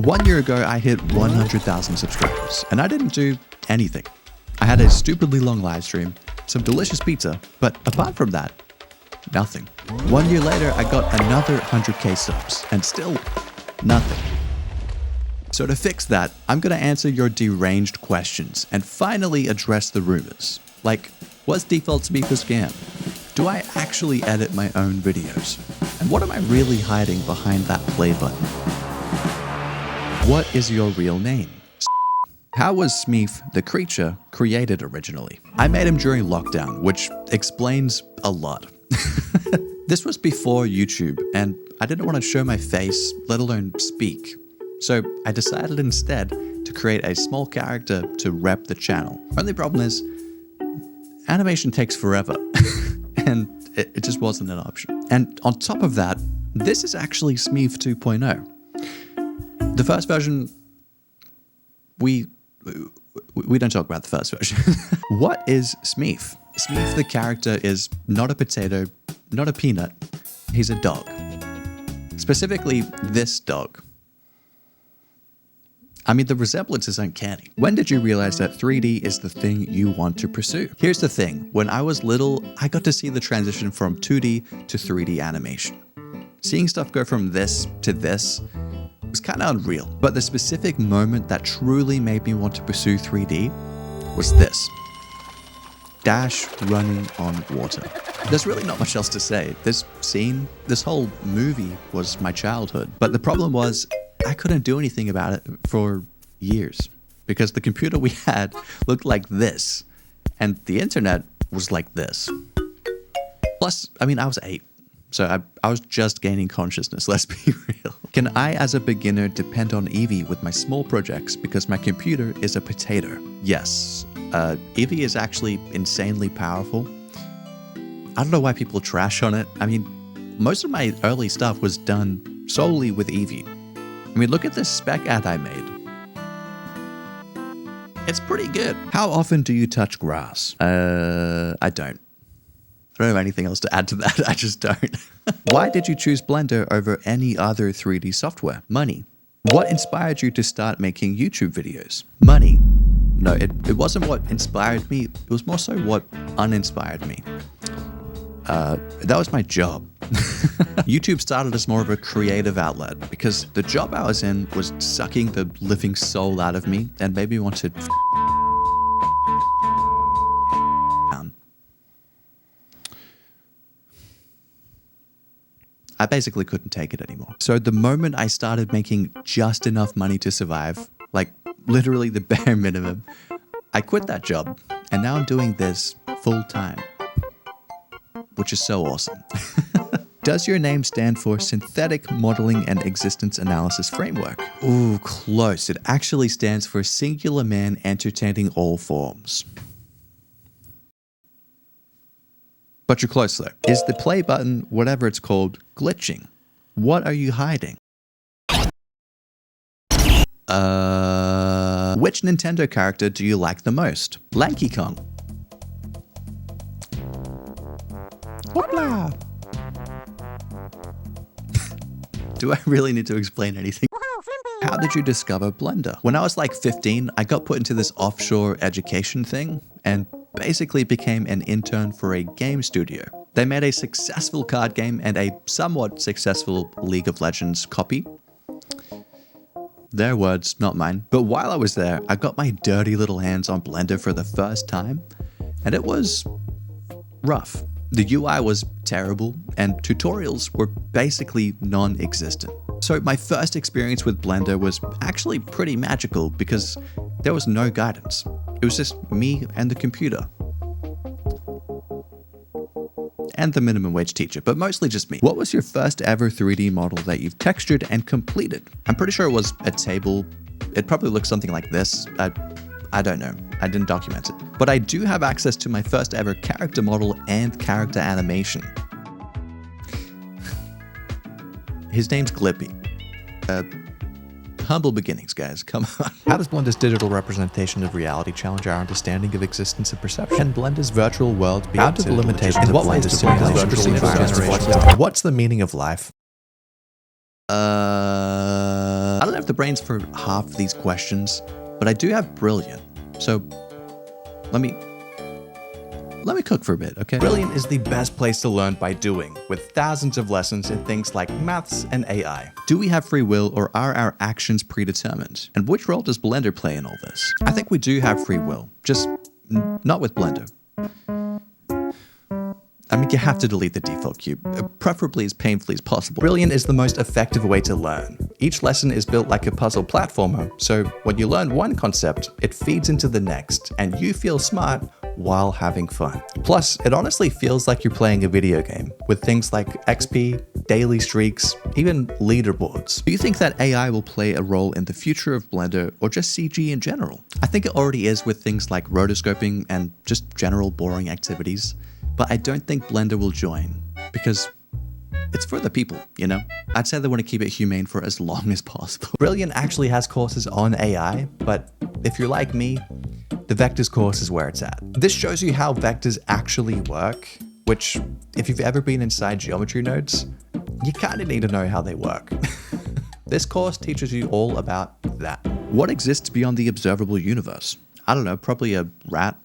1 year ago, I hit 100,000 subscribers, and I didn't do anything. I had a stupidly long live stream, some delicious pizza, but apart from that, nothing. 1 year later, I got another 100k subs, and still nothing. So to fix that, I'm gonna answer your deranged questions and finally address the rumors. Like, was Default Smeaf a scam? Do I actually edit my own videos? And what am I really hiding behind that play button? What is your real name? How was Smeaf, the creature, created originally? I made him during lockdown, which explains a lot. This was before YouTube, and I didn't want to show my face, let alone speak. So I decided instead to create a small character to rep the channel. Only problem is, animation takes forever, and it just wasn't an option. And on top of that, this is actually Smeaf 2.0. The first version, we don't talk about the first version. What is Smeaf? Smeaf, the character, is not a potato, not a peanut. He's a dog. Specifically, this dog. I mean, the resemblance is uncanny. When did you realize that 3D is the thing you want to pursue? Here's the thing. When I was little, I got to see the transition from 2D to 3D animation. Seeing stuff go from this to this was kind of unreal. But the specific moment that truly made me want to pursue 3D was this. Dash running on water. There's really not much else to say. This scene, this whole movie was my childhood. But the problem was, I couldn't do anything about it for years because the computer we had looked like this and the internet was like this. Plus, I mean, I was 8. So I was just gaining consciousness, let's be real. Can I, as a beginner, depend on Eevee with my small projects because my computer is a potato? Yes. Eevee is actually insanely powerful. I don't know why people trash on it. I mean, most of my early stuff was done solely with Eevee. I mean, look at this spec ad I made. It's pretty good. How often do you touch grass? I don't. I don't have anything else to add to that. I just don't. Why did you choose Blender over any other 3D software? Money. What inspired you to start making YouTube videos? Money. No, it wasn't what inspired me. It was more so what uninspired me. That was my job. YouTube started as more of a creative outlet because the job I was in was sucking the living soul out of me and made me want to I basically couldn't take it anymore. So the moment I started making just enough money to survive, like literally the bare minimum, I quit that job and now I'm doing this full time, which is so awesome. Does your name stand for Synthetic Modeling and Existence Analysis Framework? Ooh, close. It actually stands for Singular Man Entertaining All Forms. But you're close though. Is the play button, whatever it's called, glitching? What are you hiding? Which Nintendo character do you like the most? Lanky Kong. Hoopla! Do I really need to explain anything? How did you discover Blender? When I was like 15, I got put into this offshore education thing and basically became an intern for a game studio. They made a successful card game and a somewhat successful League of Legends copy. Their words, not mine. But while I was there, I got my dirty little hands on Blender for the first time, and it was rough. The UI was terrible, and tutorials were basically non-existent. So my first experience with Blender was actually pretty magical because there was no guidance. It was just me and the computer. And the minimum wage teacher, but mostly just me. What was your first ever 3D model that you've textured and completed? I'm pretty sure it was a table. It probably looks something like this. I don't know. I didn't document it. But I do have access to my first ever character model and character animation. His name's Glippy. Humble beginnings, guys. Come on. How does Blender's digital representation of reality challenge our understanding of existence and perception? Can Blender's virtual world be out of the limitations of Blender's simulation environment? What's the meaning of life? I don't know if the brains for half of these questions, but I do have Brilliant. So let me cook for a bit, okay? Brilliant is the best place to learn by doing, with thousands of lessons in things like maths and AI. Do we have free will, or are our actions predetermined? And which role does Blender play in all this? I think we do have free will, just not with Blender. I mean, you have to delete the default cube, preferably as painfully as possible. Brilliant is the most effective way to learn. Each lesson is built like a puzzle platformer, so when you learn one concept, it feeds into the next, and you feel smart while having fun. Plus, it honestly feels like you're playing a video game, with things like XP, daily streaks, even leaderboards. Do you think that AI will play a role in the future of Blender, or just CG in general? I think it already is with things like rotoscoping and just general boring activities. But I don't think Blender will join, because it's for the people, you know? I'd say they want to keep it humane for as long as possible. Brilliant actually has courses on AI, but if you're like me, the vectors course is where it's at. This shows you how vectors actually work, which, if you've ever been inside geometry nodes, you kind of need to know how they work. This course teaches you all about that. What exists beyond the observable universe? I don't know, probably a rat.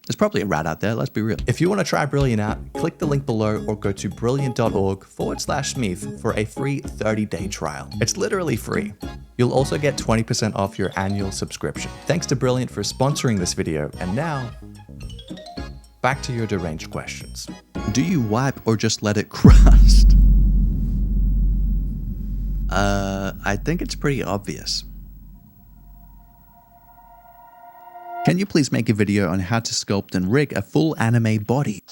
There's probably a rat out there, let's be real. If you want to try Brilliant out, click the link below or go to brilliant.org/Smeaf for a free 30-day trial. It's literally free. You'll also get 20% off your annual subscription. Thanks to Brilliant for sponsoring this video, and now, back to your deranged questions. Do you wipe or just let it crust? I think it's pretty obvious. Can you please make a video on how to sculpt and rig a full anime body?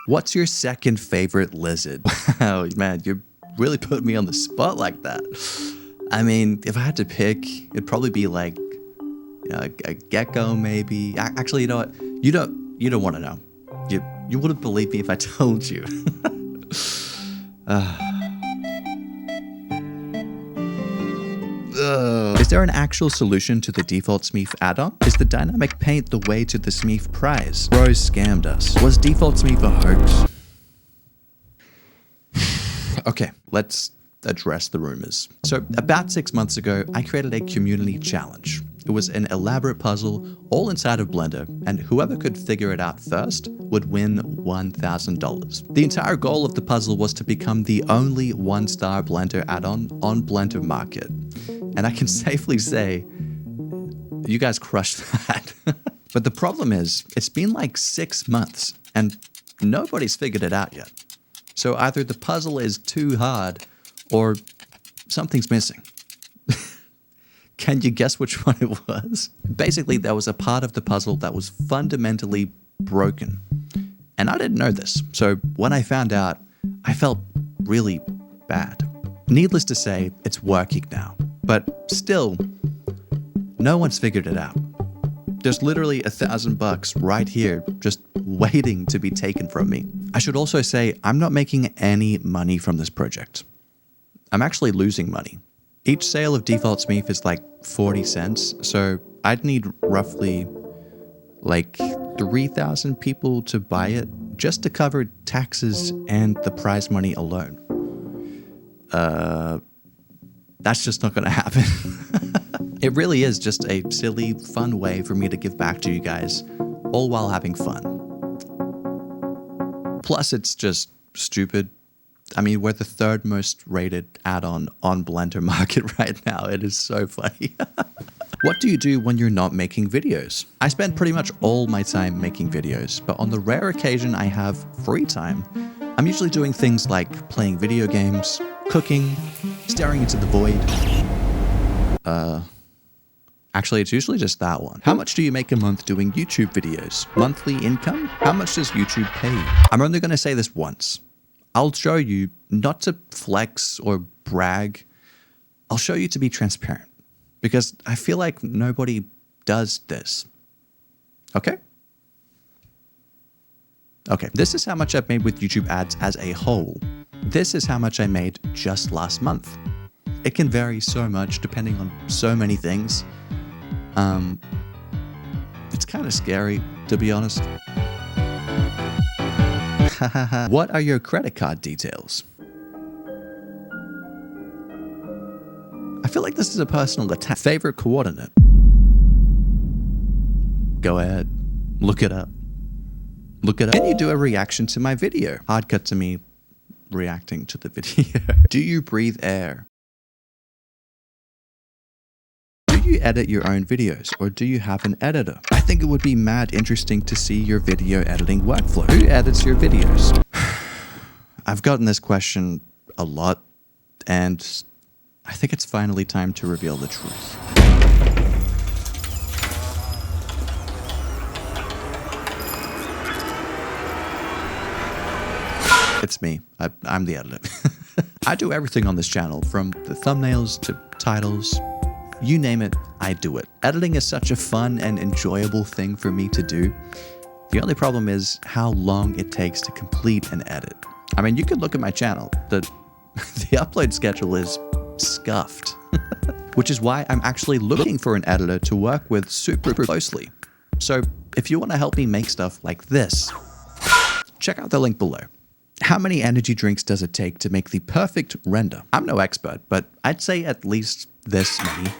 What's your second favorite lizard? Wow, man, you really put me on the spot like that. I mean, if I had to pick, it'd probably be like, you know, a gecko maybe. Actually, you know what? You don't want to know. You wouldn't believe me if I told you. Is there an actual solution to the Default Smeaf add-on? Is the dynamic paint the way to the Smeaf prize? Bros scammed us. Was Default Smeaf a hoax? Okay, let's address the rumors. So about 6 months ago, I created a community challenge. It was an elaborate puzzle all inside of Blender, and whoever could figure it out first would win $1,000. The entire goal of the puzzle was to become the only 1-star Blender add-on on Blender Market. And I can safely say, you guys crushed that. But the problem is, it's been like 6 months, and nobody's figured it out yet. So either the puzzle is too hard, or something's missing. Can you guess which one it was? Basically, there was a part of the puzzle that was fundamentally broken. And I didn't know this, so when I found out, I felt really bad. Needless to say, it's working now. But still, no one's figured it out. There's literally $1,000 right here, just waiting to be taken from me. I should also say, I'm not making any money from this project. I'm actually losing money. Each sale of Default Smeaf is like 40 cents, so I'd need roughly like 3,000 people to buy it just to cover taxes and the prize money alone. That's just not gonna happen. It really is just a silly, fun way for me to give back to you guys, all while having fun. Plus, it's just stupid. I mean, we're the 3rd most rated add-on on Blender Market right now. It is so funny. What do you do when you're not making videos? I spend pretty much all my time making videos, but on the rare occasion I have free time, I'm usually doing things like playing video games, cooking, staring into the void. Actually, it's usually just that one. How much do you make a month doing YouTube videos? Monthly income? How much does YouTube pay you? I'm only going to say this once. I'll show you, not to flex or brag, I'll show you to be transparent. Because I feel like nobody does this. Okay? Okay, this is how much I've made with YouTube ads as a whole. This is how much I made just last month. It can vary so much depending on so many things. It's kind of scary, to be honest. What are your credit card details? I feel like this is a personal attack. Favorite coordinate? Go ahead. Look it up. Look it up. Can you do a reaction to my video? Hard cut to me reacting to the video. Do you breathe air? Do you edit your own videos, or do you have an editor? I think it would be mad interesting to see your video editing workflow. Who edits your videos? I've gotten this question a lot, and I think it's finally time to reveal the truth. It's me. I'm the editor. I do everything on this channel, from the thumbnails to titles. You name it, I do it. Editing is such a fun and enjoyable thing for me to do. The only problem is how long it takes to complete an edit. I mean, you could look at my channel. The upload schedule is scuffed. Which is why I'm actually looking for an editor to work with super closely. So if you want to help me make stuff like this, check out the link below. How many energy drinks does it take to make the perfect render? I'm no expert, but I'd say at least this many.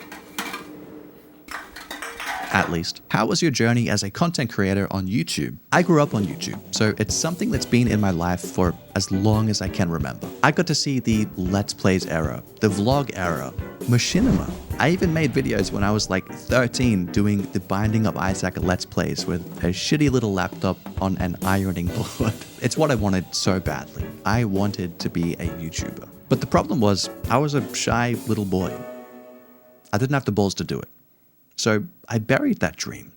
At least. How was your journey as a content creator on YouTube? I grew up on YouTube, so it's something that's been in my life for as long as I can remember. I got to see the Let's Plays era, the vlog era, machinima. I even made videos when I was like 13 doing the Binding of Isaac Let's Plays with a shitty little laptop on an ironing board. It's what I wanted so badly. I wanted to be a YouTuber. But the problem was, I was a shy little boy. I didn't have the balls to do it. So I buried that dream.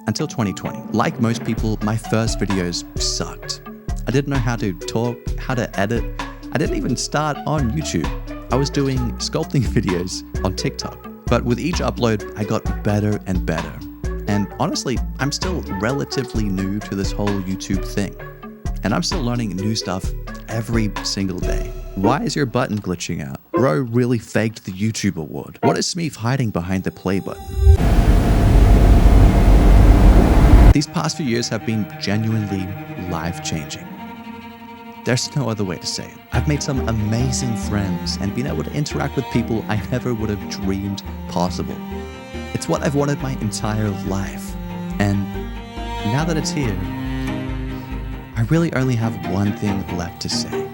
Until 2020. Like most people, my first videos sucked. I didn't know how to talk, how to edit. I didn't even start on YouTube. I was doing sculpting videos on TikTok. But with each upload, I got better and better. And honestly, I'm still relatively new to this whole YouTube thing. And I'm still learning new stuff every single day. Why is your button glitching out? Bro really faked the YouTube award. What is Smeaf hiding behind the play button? These past few years have been genuinely life-changing. There's no other way to say it. I've made some amazing friends and been able to interact with people I never would have dreamed possible. It's what I've wanted my entire life. And now that it's here, I really only have one thing left to say.